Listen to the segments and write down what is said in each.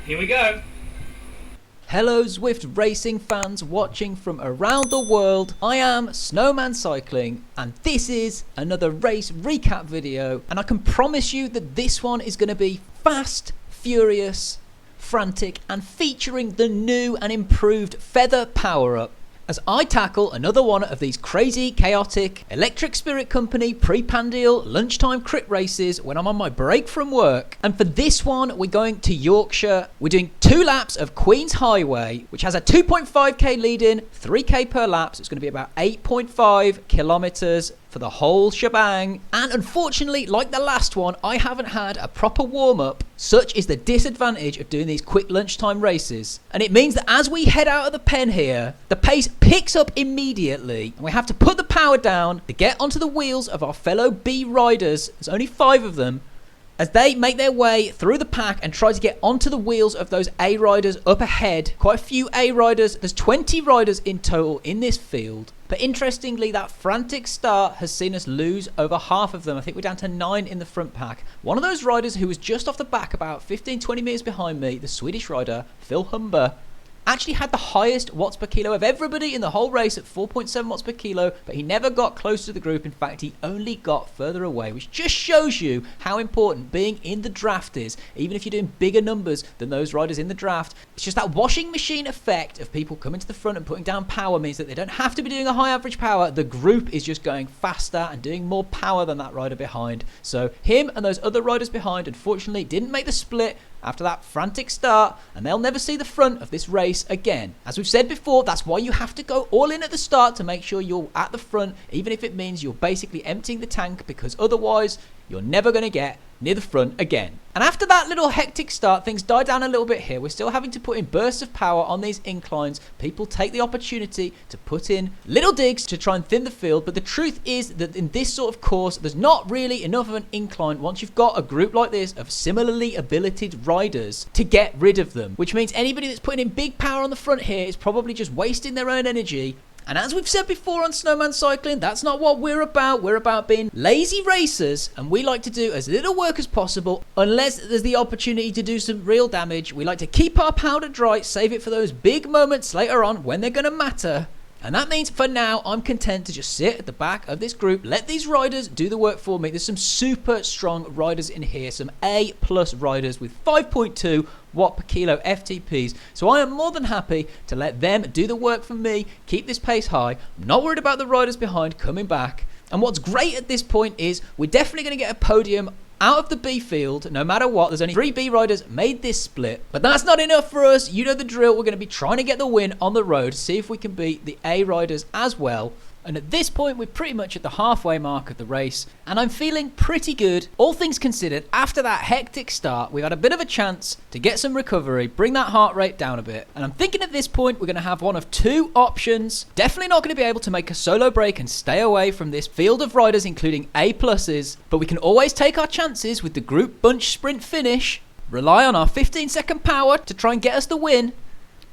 Here we go. Hello Zwift racing fans watching from around the world. I am Snowman Cycling and this is another race recap video, and I can promise you that this one is going to be fast, furious, frantic and featuring the new and improved feather power-up as I tackle another one of these crazy, chaotic, Electric Spirit Company Prepandial lunchtime crit races when I'm on my break from work. And for this one, we're going to Yorkshire. We're doing 2 laps of Queen's Highway, which has a 2.5k lead in, 3k per lap, so it's going to be about 8.5 kilometers for the whole shebang. And unfortunately, like the last one, I haven't had a proper warm-up. Such is the disadvantage of doing these quick lunchtime races. And it means that as we head out of the pen here, the pace picks up immediately. And we have to put the power down to get onto the wheels of our fellow B riders. There's only 5 of them. As they make their way through the pack and try to get onto the wheels of those A riders up ahead. Quite a few A riders. There's 20 riders in total in this field. But interestingly, that frantic start has seen us lose over half of them. I think we're down to 9 in the front pack. One of those riders who was just off the back about 15-20 metres behind me, the Swedish rider, Phil Humber, actually had the highest watts per kilo of everybody in the whole race at 4.7 watts per kilo, but he never got close to the group. In fact, he only got further away, which just shows you how important being in the draft is, even if you're doing bigger numbers than those riders in the draft. It's just that washing machine effect of people coming to the front and putting down power means that they don't have to be doing a high average power. The group is just going faster and doing more power than that rider behind. So him and those other riders behind, unfortunately, didn't make the split after that frantic start, and they'll never see the front of this race again. As we've said before, that's why you have to go all in at the start to make sure you're at the front, even if it means you're basically emptying the tank, because otherwise you're never going to get near the front again. And after that little hectic start, things die down a little bit here. We're still having to put in bursts of power on these inclines. People take the opportunity to put in little digs to try and thin the field, but the truth is that in this sort of course, there's not really enough of an incline once you've got a group like this of similarly abilited riders to get rid of them, which means anybody that's putting in big power on the front here is probably just wasting their own energy. And as we've said before on Snowman Cycling, that's not what we're about. We're about being lazy racers, and we like to do as little work as possible unless there's the opportunity to do some real damage. We like to keep our powder dry, save it for those big moments later on when they're going to matter. And that means for now, I'm content to just sit at the back of this group, let these riders do the work for me. There's some super strong riders in here, some A+ riders with 5.2 watt per kilo FTPs. So I am more than happy to let them do the work for me, keep this pace high. I'm not worried about the riders behind coming back. And what's great at this point is we're definitely going to get a podium out of the B field, no matter what. There's only 3 B riders made this split, but that's not enough for us. You know the drill. We're going to be trying to get the win on the road, see if we can beat the A riders as well. And at this point, we're pretty much at the halfway mark of the race, and I'm feeling pretty good. All things considered, after that hectic start, we've had a bit of a chance to get some recovery, bring that heart rate down a bit. And I'm thinking at this point, we're going to have one of 2 options. Definitely not going to be able to make a solo break and stay away from this field of riders, including A+, but we can always take our chances with the group bunch sprint finish, rely on our 15-second power to try and get us the win,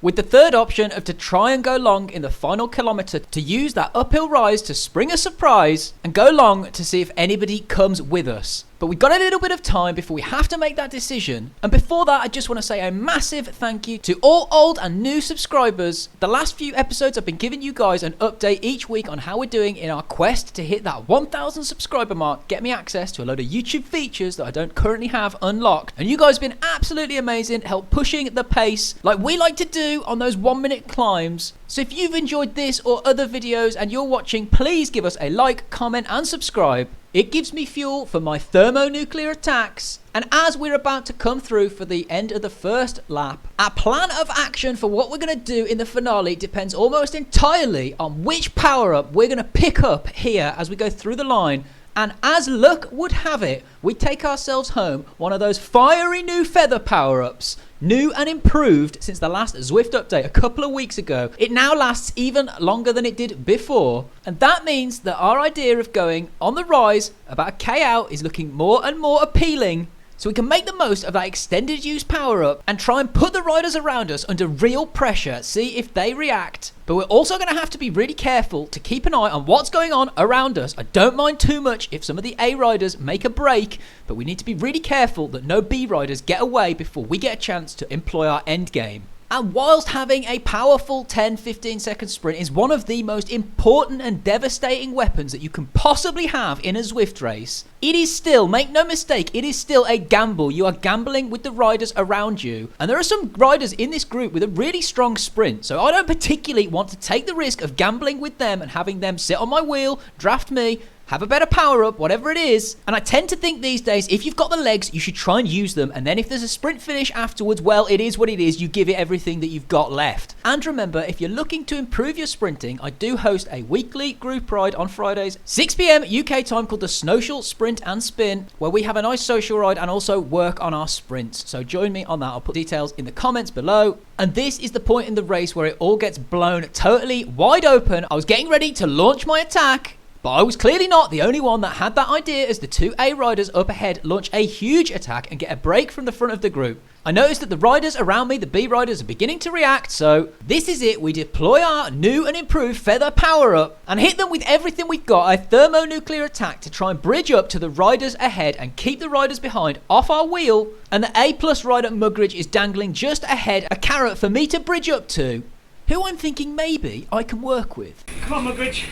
with the third option of to try and go long in the final kilometre to use that uphill rise to spring a surprise and go long to see if anybody comes with us. But we've got a little bit of time before we have to make that decision. And before that, I just want to say a massive thank you to all old and new subscribers. The last few episodes I've been giving you guys an update each week on how we're doing in our quest to hit that 1,000 subscriber mark, get me access to a load of YouTube features that I don't currently have unlocked. And you guys have been absolutely amazing, help pushing the pace like we like to do on those 1-minute climbs. So if you've enjoyed this or other videos and you're watching, please give us a like, comment and subscribe. It gives me fuel for my thermonuclear attacks. And as we're about to come through for the end of the first lap, our plan of action for what we're going to do in the finale depends almost entirely on which power-up we're going to pick up here as we go through the line. And as luck would have it, we take ourselves home one of those fiery new feather power-ups, new and improved since the last Zwift update a couple of weeks ago. It now lasts even longer than it did before, and that means that our idea of going on the rise about a K out is looking more and more appealing. so we can make the most of that extended use power up and try and put the riders around us under real pressure, see if they react. But we're also going to have to be really careful to keep an eye on what's going on around us. I don't mind too much if some of the A riders make a break, but we need to be really careful that no B riders get away before we get a chance to employ our end game. And whilst having a powerful 10-15 second sprint is one of the most important and devastating weapons that you can possibly have in a Zwift race, it is still, make no mistake, it is still a gamble. You are gambling with the riders around you. And there are some riders in this group with a really strong sprint. So I don't particularly want to take the risk of gambling with them and having them sit on my wheel, draft me, have a better power up, whatever it is. And I tend to think these days, if you've got the legs, you should try and use them. And then if there's a sprint finish afterwards, well, it is what it is. You give it everything that you've got left. And remember, if you're looking to improve your sprinting, I do host a weekly group ride on Fridays, 6 p.m. UK time, called the SNOWcial Sprint and Spin, where we have a nice social ride and also work on our sprints. So join me on that. I'll put details in the comments below. And this is the point in the race where it all gets blown totally wide open. I was getting ready to launch my attack, but I was clearly not the only one that had that idea, as the two A riders up ahead launch a huge attack and get a break from the front of the group. I noticed that the riders around me, the B riders, are beginning to react, so this is it. We deploy our new and improved feather power up and hit them with everything we've got, a thermonuclear attack to try and bridge up to the riders ahead and keep the riders behind off our wheel. And the A plus rider Mugridge is dangling just ahead, a carrot for me to bridge up to, who I'm thinking maybe I can work with. Come on, Mugridge.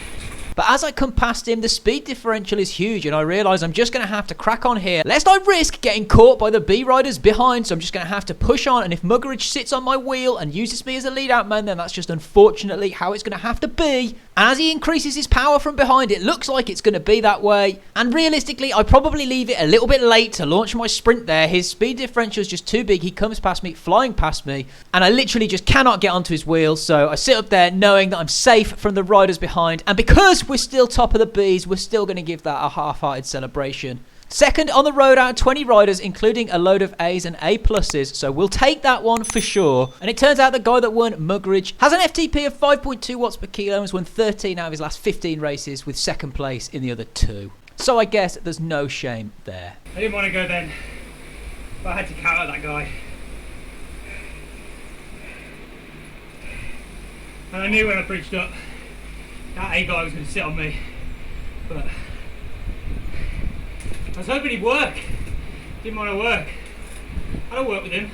But as I come past him, the speed differential is huge, and I realise I'm just going to have to crack on here, lest I risk getting caught by the B riders behind. So I'm just going to have to push on, and if Mugridge sits on my wheel and uses me as a lead out man, then that's just unfortunately how it's going to have to be. As he increases his power from behind, it looks like it's going to be that way. And realistically, I probably leave it a little bit late to launch my sprint there. His speed differential is just too big. He comes past me, flying past me, and I literally just cannot get onto his wheel. So I sit up there knowing that I'm safe from the riders behind, and because we're still top of the Bs, we're still going to give that a half-hearted celebration. Second on the road out of 20 riders, including a load of A's and A pluses, so we'll take that one for sure. And it turns out the guy that won, Mugridge, has an FTP of 5.2 watts per kilo and has won 13 out of his last 15 races, with second place in the other 2. So I guess there's no shame there. I didn't want to go then, but I had to counter that guy. And I knew when I bridged up, that A guy was going to sit on me, but I was hoping he'd work. Didn't want to work. I don't work with him.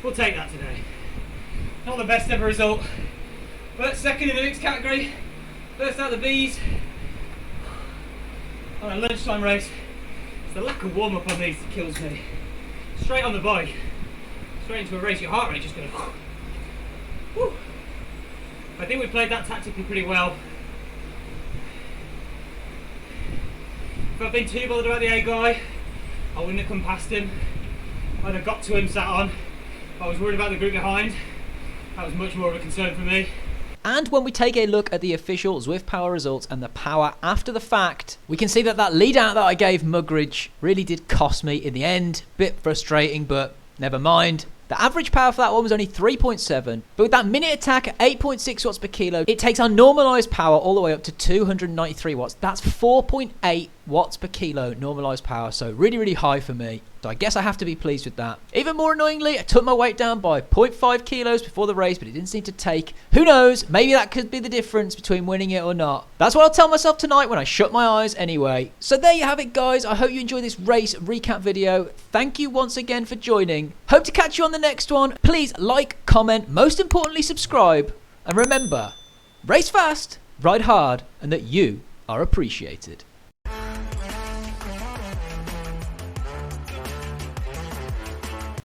We'll take that today. Not the best ever result, but second in the mixed category. First out of the Bs on a lunchtime race. It's the lack of warm up on these that kills me. Straight on the bike, straight into a race, your heart rate just goes. Whew. I think we played that tactically pretty well. If I'd been too bothered about the A guy, I wouldn't have come past him. I'd have got to him, sat on. If I was worried about the group behind, that was much more of a concern for me. And when we take a look at the official Zwift power results and the power after the fact, we can see that that lead out that I gave Mugridge really did cost me in the end. Bit frustrating, but never mind. The average power for that one was only 3.7, but with that minute attack at 8.6 watts per kilo, it takes our normalised power all the way up to 293 watts. That's 4.8 watts per kilo normalised power, so really, really high for me. So I guess I have to be pleased with that. Even more annoyingly, I took my weight down by 0.5 kilos before the race, but it didn't seem to take. Who knows? Maybe that could be the difference between winning it or not. That's what I'll tell myself tonight when I shut my eyes anyway. So there you have it, guys. I hope you enjoyed this race recap video. Thank you once again for joining. Hope to catch you on the next one. Please like, comment, most importantly subscribe. And remember, race fast, ride hard, and that you are appreciated.